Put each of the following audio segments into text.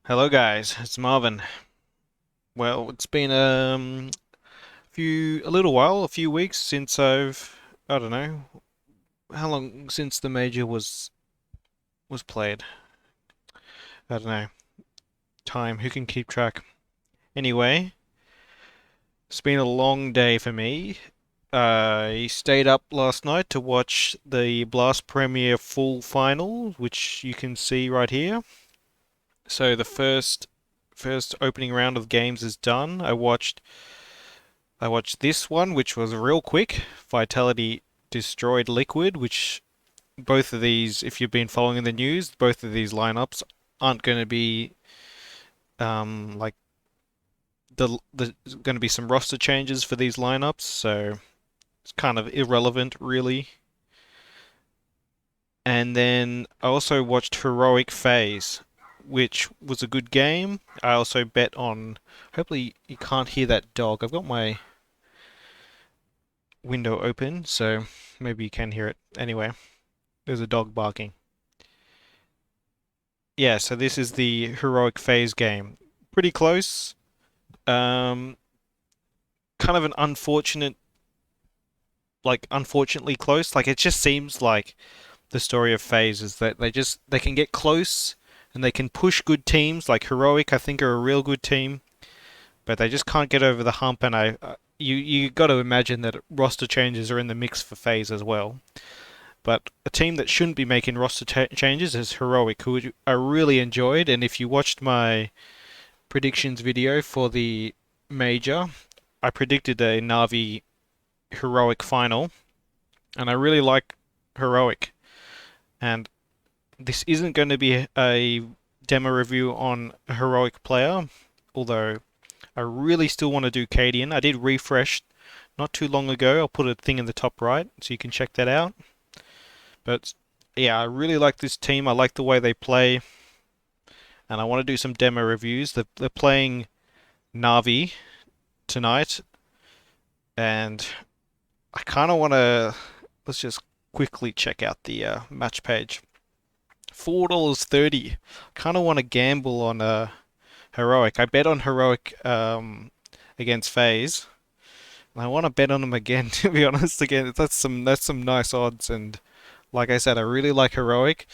Hello guys, it's Marvin. Well, it's been a little while, a few weeks since I don't know, how long since the major was played. I don't know. Time, who can keep track? Anyway, it's been a long day for me. I stayed up last night to watch the Blast Premier full final, which you can see right here. So the first opening round of games is done. I watched this one, which was real quick. Vitality destroyed Liquid, which both of these, if you've been following the news, both of these lineups aren't going to be like the going to be some roster changes for these lineups, so it's kind of irrelevant, really. And then I also watched Heroic Phase, which was a good game. I also bet on. Hopefully, you can't hear that dog. I've got my window open, so maybe you can hear it. Anyway, there's a dog barking. Yeah, so this is the Heroic Phase game. Pretty close. Um, kind of an unfortunately close. Like it just seems like the story of Phase is that they can get close and they can push good teams. Like Heroic, I think are a real good team, but they just can't get over the hump. And you got to imagine that roster changes are in the mix for Phase as well. But a team that shouldn't be making roster changes is Heroic, who I really enjoyed. And if you watched my predictions video for the major, I predicted a Navi Heroic final, and I really like Heroic. And this isn't going to be a demo review on a Heroic player, although I really still want to do k0n. I did refresh not too long ago. I'll put a thing in the top right so you can check that out. But yeah, I really like this team. I like the way they play, and I want to do some demo reviews. They're playing Navi tonight, and I kind of want to. Let's just quickly check out the match page. $4.30. Kind of want to gamble on Heroic. I bet on Heroic against FaZe. And I want to bet on them again. To be honest, again, that's some nice odds. And like I said, I really like Heroic.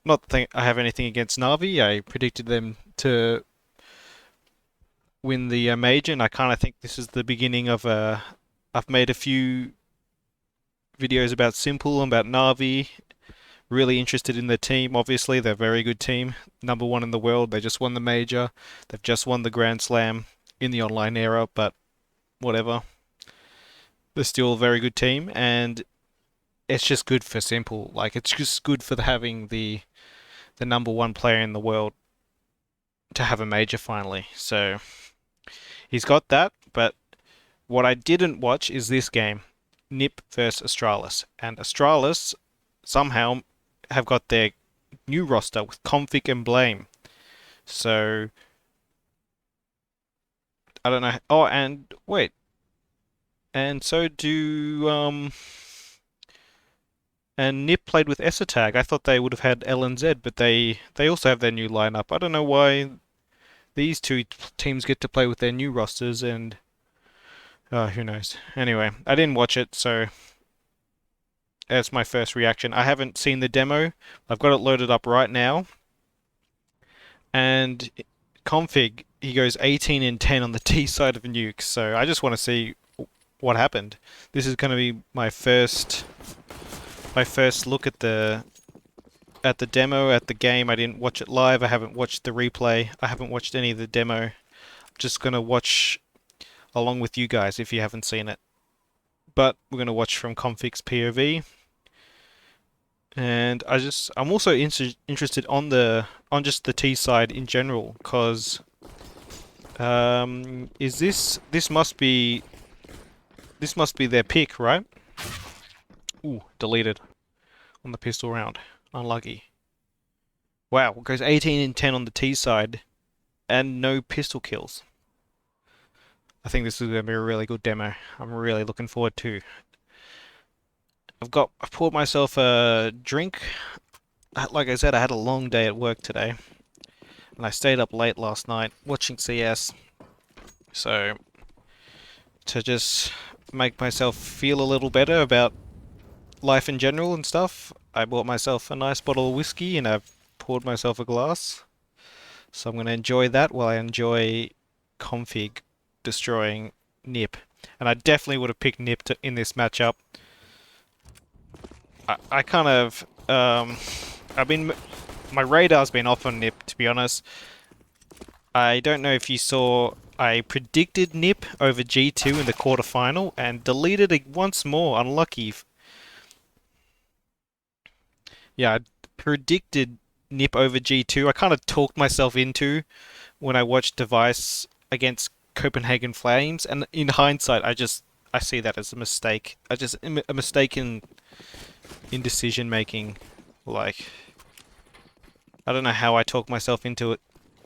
Not that I have anything against Navi. I predicted them to win the major, and I kind of think this is the beginning of a. I've made a few videos about Simple and about Navi. Really interested in their team. Obviously, they're a very good team. Number one in the world. They just won the major. They've just won the Grand Slam in the online era, but whatever. They're still a very good team, and it's just good for Simple. Like it's just good for having the number one player in the world to have a major finally. So he's got that, but what I didn't watch is this game, NiP versus Astralis, and Astralis somehow have got their new roster with k0nfig and Blame. So I don't know. Oh, and wait, and so do and NiP played with Esotag. I thought they would have had LNZ, but they also have their new lineup. I don't know why these two teams get to play with their new rosters, and who knows. Anyway, I didn't watch it, so that's my first reaction. I haven't seen the demo. I've got it loaded up right now, and k0nfig, he goes 18 and 10 on the T side of Nuke. So I just want to see what happened. This is going to be my first look at the demo, at the game. I didn't watch it live. I haven't watched the replay. I haven't watched any of the demo. I'm just going to watch along with you guys if you haven't seen it. But we're going to watch from k0nfig's POV. And I'm also interested on just the T side in general, because is this must be their pick, right? Ooh, deleted on the pistol round. Unlucky. Wow, it goes 18 and 10 on the T side and no pistol kills. I think this is going to be a really good demo. I'm really looking forward to. I've poured myself a drink. Like I said, I had a long day at work today. and I stayed up late last night watching CS. So to just make myself feel a little better about life in general and stuff, I bought myself a nice bottle of whiskey and I've poured myself a glass. So I'm going to enjoy that while I enjoy k0nfig destroying Nip. And I definitely would have picked Nip in this matchup. I kind of, I've been, my radar's been off on Nip, to be honest. I don't know if you saw, I predicted Nip over G2 in the quarterfinal and deleted it once more. Unlucky. Yeah, I predicted Nip over G2. I kind of talked myself into when I watched Device against Copenhagen Flames, and in hindsight, I see that as a mistake. A mistake in decision making. Like, I don't know how I talked myself into it.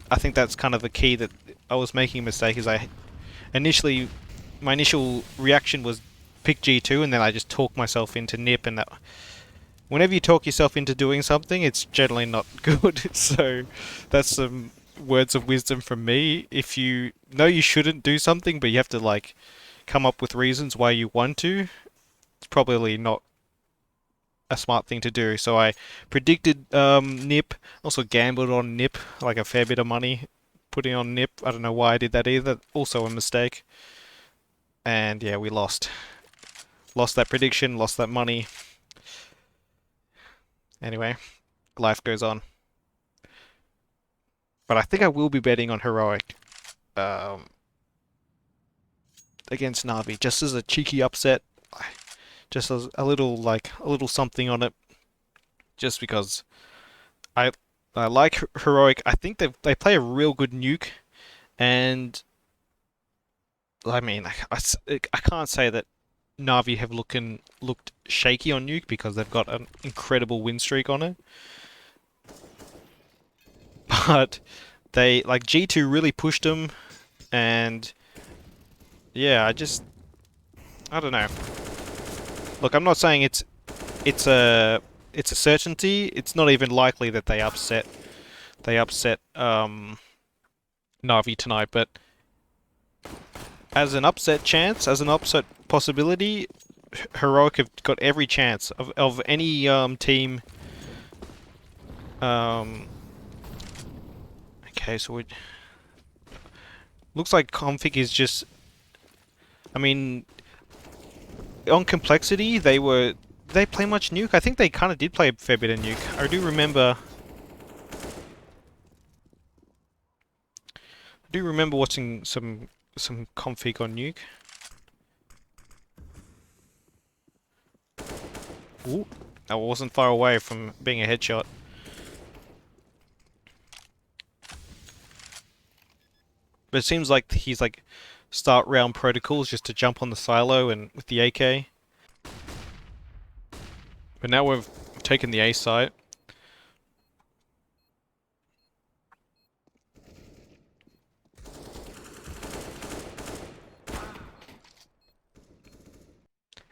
I think that's kind of the key that I was making a mistake. Is I initially my initial reaction was pick G2, and then I just talked myself into Nip, and that whenever you talk yourself into doing something, it's generally not good. So that's some words of wisdom from me. If you know you shouldn't do something, but you have to like come up with reasons why you want to, it's probably not a smart thing to do. So I predicted Nip, also gambled on Nip, like a fair bit of money putting on Nip. I don't know why I did that either. Also a mistake. And yeah, we lost. Lost that prediction, lost that money. Anyway, life goes on. But I think I will be betting on Heroic against Na'Vi, just as a cheeky upset. Just as a little something on it. Just because I I like Heroic. I think they play a real good nuke, and I mean I can't say that Na'Vi have looked shaky on nuke because they've got an incredible win streak on it. But they like G2 really pushed them, and yeah, I don't know. Look, I'm not saying it's a it's a certainty. It's not even likely that they upset Na'Vi tonight, but as an upset chance, as an upset possibility, Heroic have got every chance of any team. Um, okay, so it looks like k0nfig is just. I mean, on complexity, they play much nuke. I think they kind of did play a fair bit of nuke. I do remember watching some k0nfig on nuke. Ooh, that wasn't far away from being a headshot. But it seems like he's like start round protocols just to jump on the silo and with the AK. But now we've taken the A site.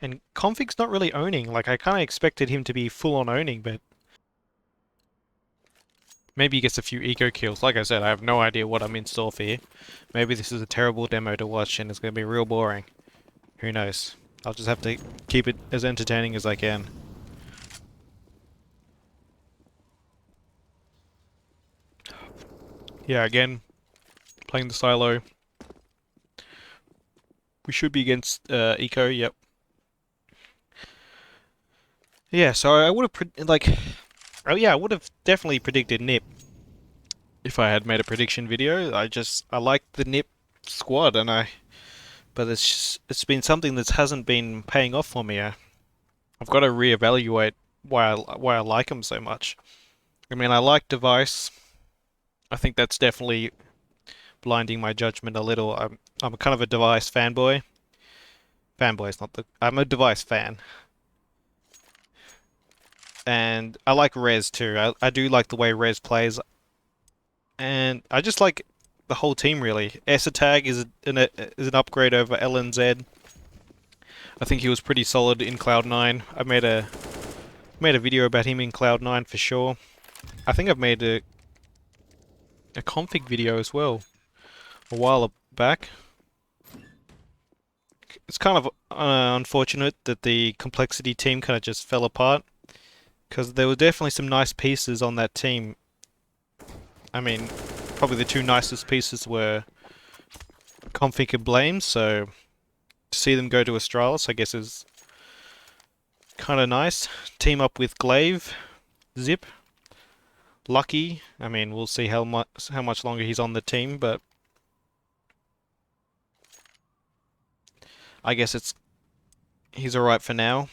And k0nfig's not really owning. Like, I kind of expected him to be full on owning, but maybe he gets a few eco kills. Like I said, I have no idea what I'm in store for here. Maybe this is a terrible demo to watch and it's going to be real boring. Who knows? I'll just have to keep it as entertaining as I can. Yeah, again, playing the silo. We should be against eco, yep. Yeah, so I would have oh yeah, I would have definitely predicted Nip if I had made a prediction video. I like the Nip squad, but it's been something that hasn't been paying off for me. I've got to reevaluate why I like them so much. I mean, I like Device. I think that's definitely blinding my judgment a little. I'm kind of a Device fanboy. Fanboy is not the. I'm a Device fan. And I like Rez too. I do like the way Rez plays, and I just like the whole team really. Tag is an upgrade over LNZ. I think he was pretty solid in Cloud9. I made a video about him in Cloud9 for sure. I think I've made a config video as well a while back. It's kind of unfortunate that the complexity team kind of just fell apart, because there were definitely some nice pieces on that team. I mean, probably the two nicest pieces were Config and Blame, so to see them go to Astralis, I guess, is kind of nice. Team up with Glaive, Zip, Lucky. I mean, we'll see how much longer he's on the team, but I guess he's alright for now.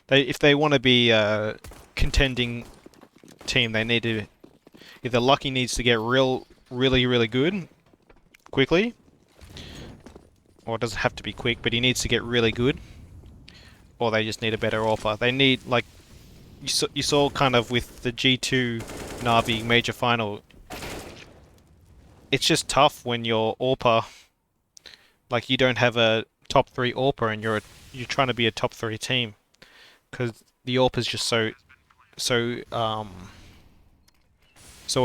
If they want to be a contending team, they need to either Lucky needs to get really good quickly, or it doesn't have to be quick, but he needs to get really good, or they just need a better offer. They need, like, you saw kind of with the G2 Na'Vi major final, it's just tough when your AWPer, like, you don't have a top 3 AWPer and you're trying to be a top 3 team, because the AWPer is just so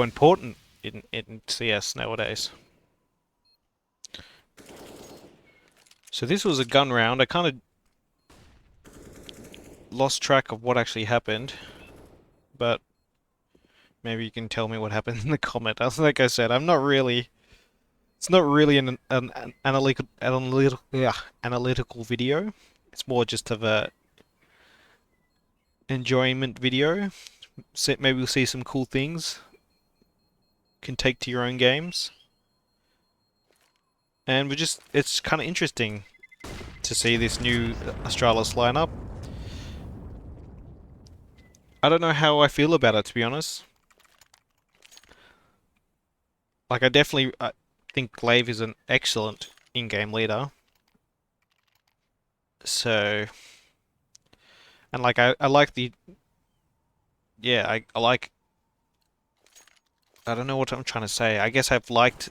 important in CS nowadays. So this was a gun round. I kind of lost track of what actually happened, but maybe you can tell me what happened in the comment. Like I said, I'm not really. It's not really an analytical video. It's more just of a enjoyment video. So maybe we'll see some cool things you can take to your own games. And it's kind of interesting to see this new Astralis lineup. I don't know how I feel about it, to be honest. Like, I think Glaive is an excellent in-game leader. So, and like, I like the, yeah, I like, I don't know what I'm trying to say. I guess I've liked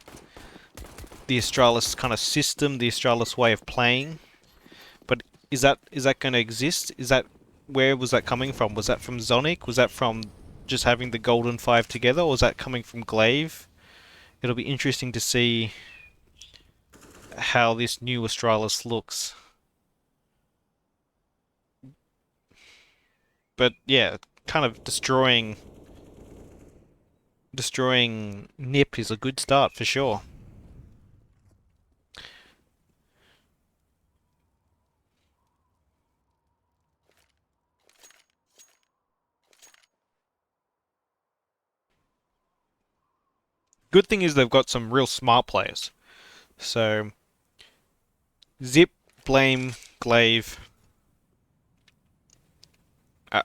the Astralis kind of system, the Astralis way of playing. But is that going to exist? Where was that coming from? Was that from Zonic? Was that from just having the k0nfig together? Or was that coming from Glaive? It'll be interesting to see how this new Astralis looks. But yeah, kind of destroying Nip is a good start for sure. Good thing is they've got some real smart players. So Zip, Blame, Glaive.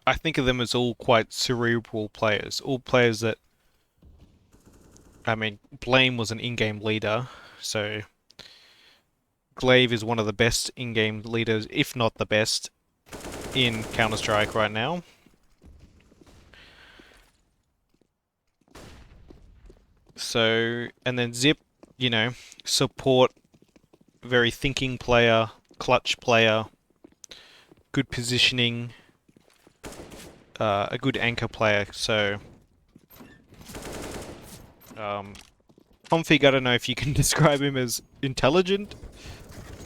I think of them as all quite cerebral players. All players that, I mean, Blame was an in-game leader, so Glaive is one of the best in-game leaders, if not the best, in Counter-Strike right now. So, and then Zip, you know, support, very thinking player, clutch player, good positioning, a good anchor player. So, k0nfig, I don't know if you can describe him as intelligent.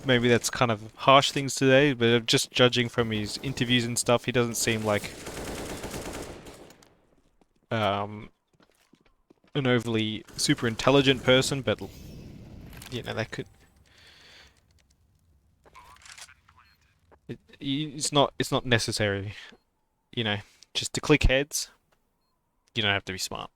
Maybe that's kind of harsh things today, but just judging from his interviews and stuff, he doesn't seem like an overly super intelligent person, but you know, that could it's not necessary, you know, just to click heads. You don't have to be smart.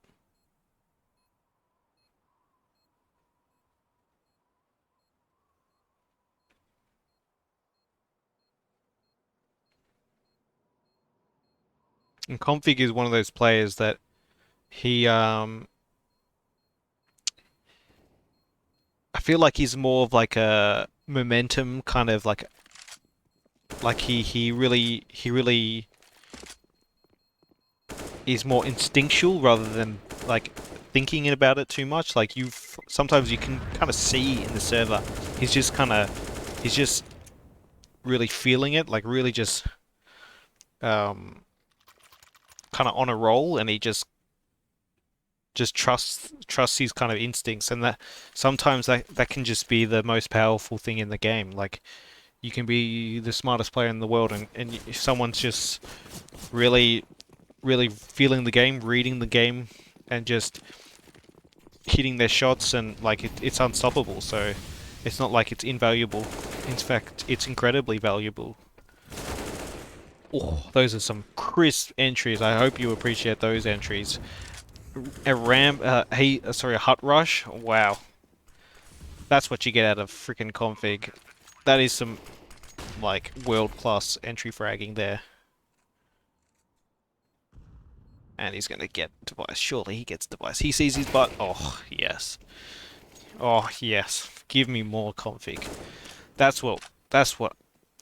And k0nfig is one of those players that he I feel like he's more of like a momentum kind of like he really is more instinctual rather than like thinking about it too much. Like sometimes you can kind of see in the server, he's just really feeling it, like really just kind of on a roll, and he just just trust his kind of instincts, and that sometimes that can just be the most powerful thing in the game. Like you can be the smartest player in the world, and if someone's just really really feeling the game, reading the game, and just hitting their shots, and like it's unstoppable. So it's not like it's invaluable. In fact, it's incredibly valuable. Oh, those are some crisp entries. I hope you appreciate those entries. A hut rush. Wow, that's what you get out of freaking config. That is some like world-class entry fragging there. And he's gonna get device. Surely he gets device. He sees his butt. Oh yes. Oh yes. Give me more config. That's what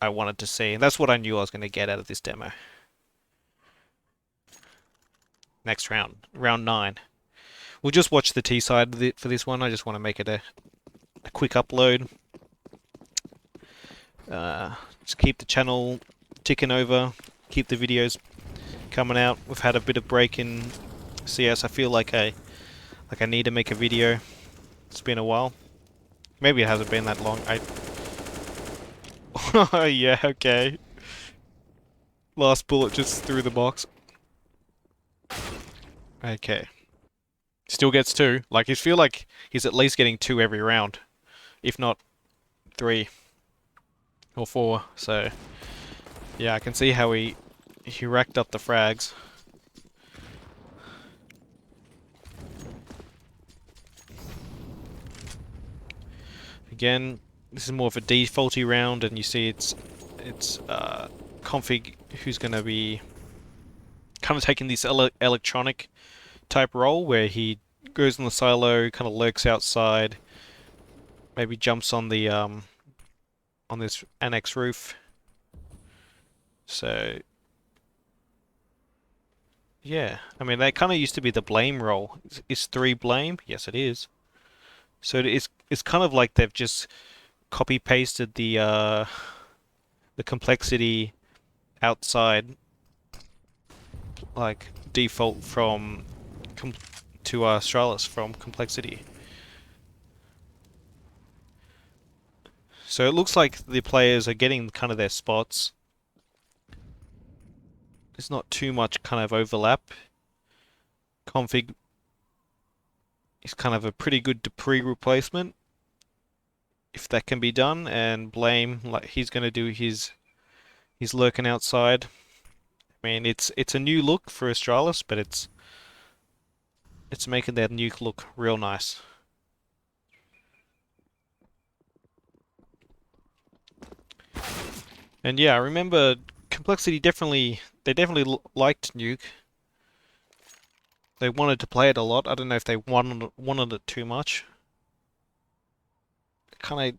I wanted to see. That's what I knew I was gonna get out of this demo. Next round, round 9. We'll just watch the T side for this one. I just want to make it a quick upload. Just keep the channel ticking over. Keep the videos coming out. We've had a bit of break in CS. I feel like I need to make a video. It's been a while. Maybe it hasn't been that long. Oh yeah, okay. Last bullet just through the box. Okay. Still gets 2. Like, I feel like he's at least getting 2 every round. If not 3 or 4. So yeah, I can see how he racked up the frags. Again, this is more of a defaulty round, and you see it's k0nfig who's going to be kind of taking this electronic type role where he goes in the silo, kind of lurks outside, maybe jumps on the on this annex roof. So yeah, I mean, that kind of used to be the blame role. Is 3 blame? Yes, it is. So it's kind of like they've just copy pasted the complexity outside, like default from to Astralis from complexity. So it looks like the players are getting kind of their spots. There's not too much kind of overlap. k0nfig is kind of a pretty good Dupree replacement, if that can be done, and blame, like, he's going to do his lurking outside. I mean, it's a new look for Astralis, but it's making that nuke look real nice. And yeah, I remember Complexity they definitely liked nuke. They wanted to play it a lot. I don't know if they wanted it too much. I kind of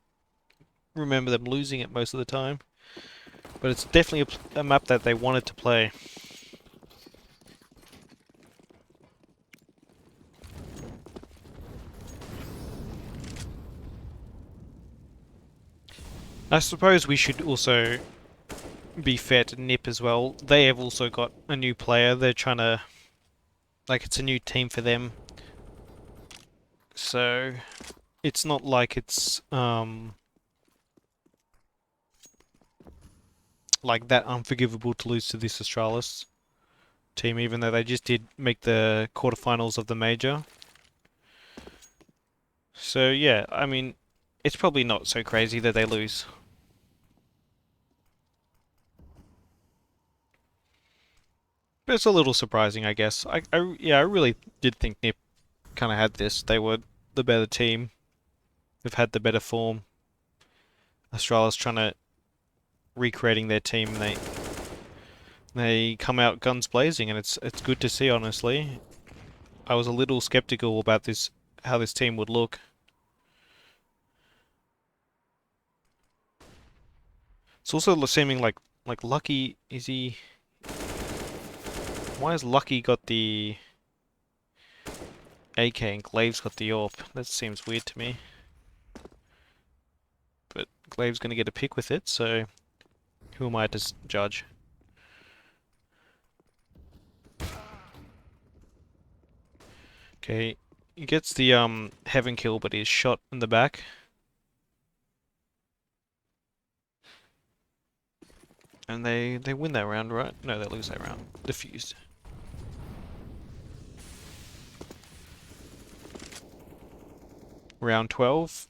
remember them losing it most of the time. But it's definitely a map that they wanted to play. I suppose we should also be fair to Nip as well. They have also got a new player. They're trying to... like, it's a new team for them. So it's not like it's like that unforgivable to lose to this Astralis team, even though they just did make the quarterfinals of the major. So yeah, I mean, it's probably not so crazy that they lose. But it's a little surprising, I guess. Yeah, I really did think Nip kind of had this. They were the better team. They've had the better form. Astralis trying to recreating their team, and they come out guns blazing, and it's good to see, honestly. I was a little skeptical about this, how this team would look. It's also seeming like Lucky, is he... Why has Lucky got the AK and Glaive's got the AWP? That seems weird to me. But Glaive's gonna get a pick with it, so who am I to judge? Okay, he gets the heaven kill, but he's shot in the back. And they win that round, right? No, they lose that round. Defused. Round 12.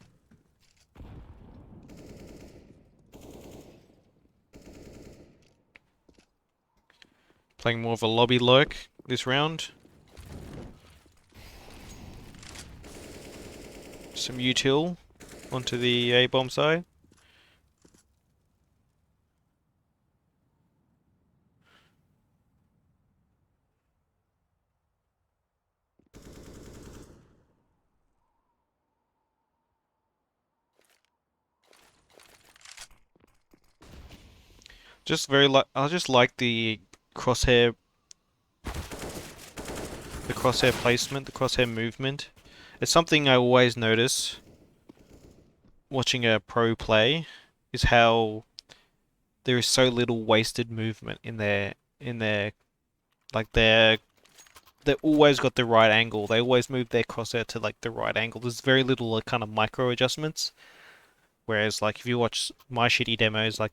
Playing more of a lobby lurk this round. Some util onto the A-bomb side. Just very like I just like crosshair the crosshair placement, the crosshair movement. It's something I always notice watching a pro play is how there is so little wasted movement in their like they always got the right angle. They always move their crosshair to like the right angle. There's very little kind of micro adjustments. Whereas like if you watch my shitty demos, like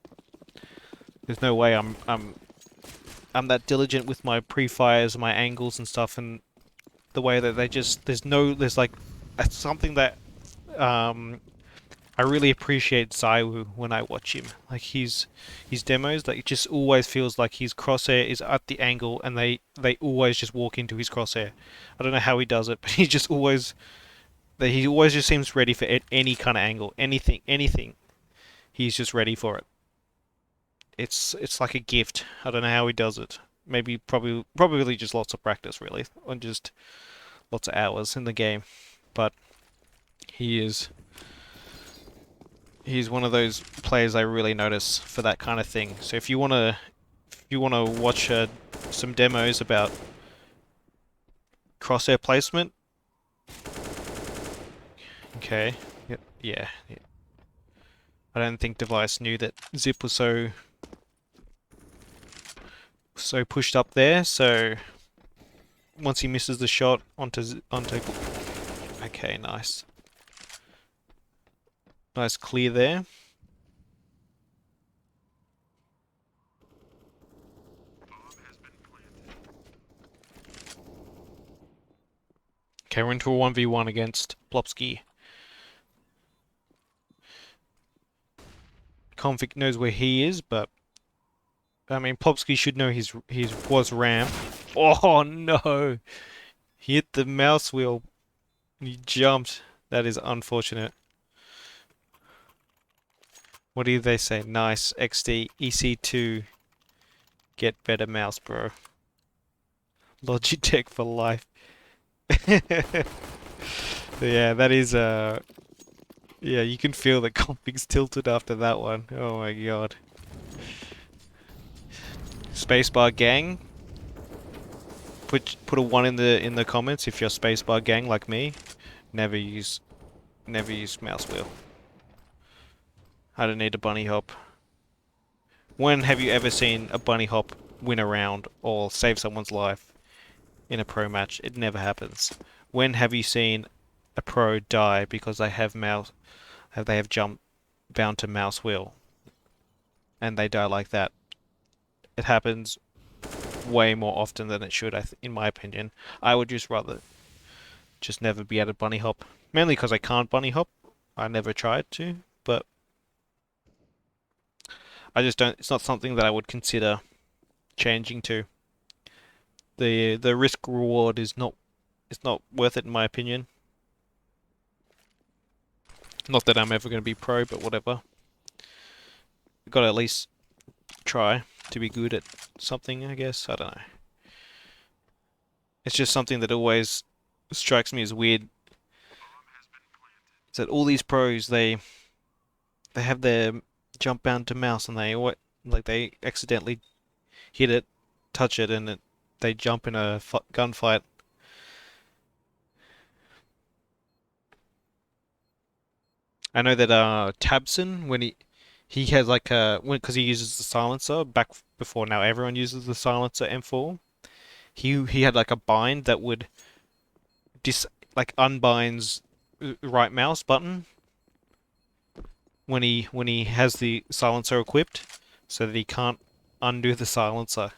there's no way I'm that diligent with my pre-fires, my angles and stuff, and the way that they just there's like it's something that um I really appreciate Zaiwu when I watch him. Like his demos, like it just always feels like his crosshair is at the angle, and they always just walk into his crosshair. I don't know how he does it, but he always just seems ready for any kind of angle, anything. He's just ready for it. It's like a gift. I don't know how he does it. Maybe probably just lots of practice, really, and just lots of hours in the game. But he is he's one of those players I really notice for that kind of thing. So if you wanna watch some demos about crosshair placement, okay, yeah. I don't think Device knew that Zip was so pushed up there. So once he misses the shot onto, okay, nice clear there. Okay, we're into a 1v1 against Plopsky. k0nfig knows where he is, but I mean Plopsky should know his was ramp. Oh no! He hit the mouse wheel. He jumped. That is unfortunate. What do they say? Nice. XD EC2. Get better mouse, bro. Logitech for life. Yeah, that is yeah, you can feel the k0nfig's tilted after that one. Oh my god. Spacebar gang. Put a one in the comments if you're spacebar gang like me. Never use mouse wheel. I don't need a bunny hop. When have you ever seen a bunny hop win a round or save someone's life in a pro match? It never happens. When have you seen a pro die because they have jump bound to mouse wheel and they die like that? It happens way more often than it should, in my opinion. I would just rather just never be able to bunny hop. Mainly because I can't bunny hop. I never tried to, but I just don't. It's not something that I would consider changing to. The risk reward is not. It's not worth it in my opinion. Not that I'm ever going to be pro, but whatever. Got to at least try to be good at something, I guess. I don't know. It's just something that always strikes me as weird. Is that all these pros they have their jump bound to mouse and they accidentally hit it, touch it, and they jump in a gunfight. I know that Tabson when he has like because he uses the silencer back before now everyone uses the silencer M4. He had like a bind that would like unbinds right mouse button when he has the silencer equipped, so that he can't undo the silencer.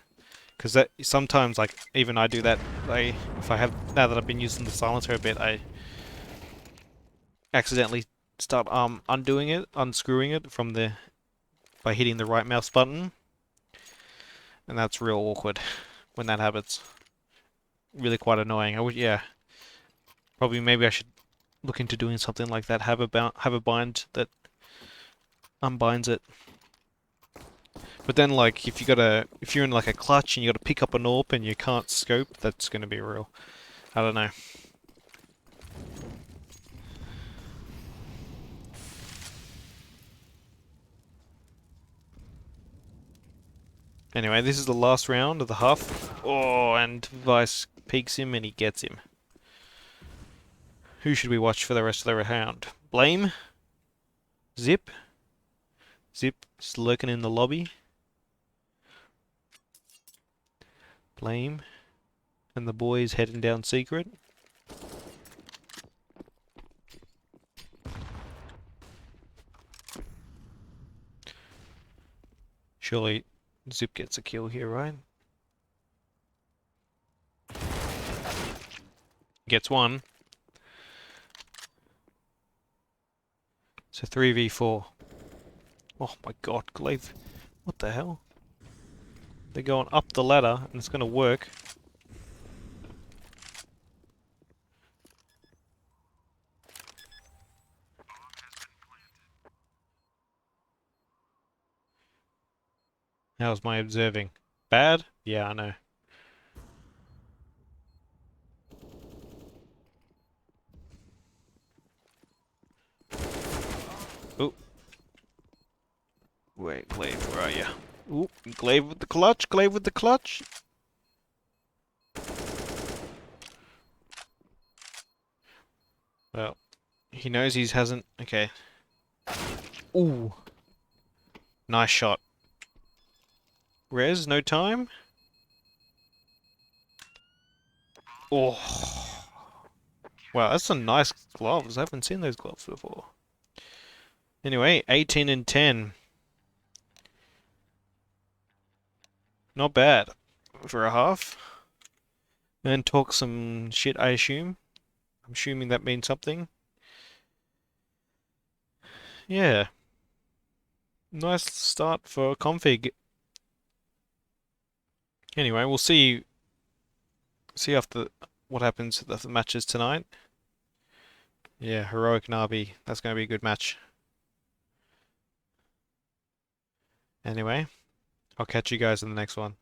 Because that sometimes, like, even I do that. If I have, now that I've been using the silencer a bit, I accidentally start undoing it, unscrewing it from the by hitting the right mouse button, and that's real awkward when that happens. Really quite annoying. I would, yeah, probably maybe I should look into doing something like that. Have a bind that unbinds it. But then, like, if you're in like a clutch and you gotta pick up an AWP and you can't scope, that's gonna be real. I don't know. Anyway, this is the last round of the half. Oh, and Vice peeks him and he gets him. Who should we watch for the rest of the round? Blame? Zip? Zip is lurking in the lobby. Blame. And the boys heading down secret. Surely Zip gets a kill here, right? Gets one. So 3v4. Oh my god, Glaive. What the hell? They're going up the ladder and it's gonna work. How's my observing? Bad? Yeah, I know. Oh. Wait, Glaive, where are you? Ooh, Glaive with the clutch, Glaive with the clutch. Well, he knows he hasn't. Okay. Ooh. Nice shot. Res, no time. Oh. Wow, that's some nice gloves. I haven't seen those gloves before. Anyway, 18 and 10. Not bad for a half. And talk some shit, I assume. I'm assuming that means something. Yeah. Nice start for k0nfig. Anyway, we'll see after what happens at the matches tonight. Yeah, Heroic Navi. That's going to be a good match. Anyway, I'll catch you guys in the next one.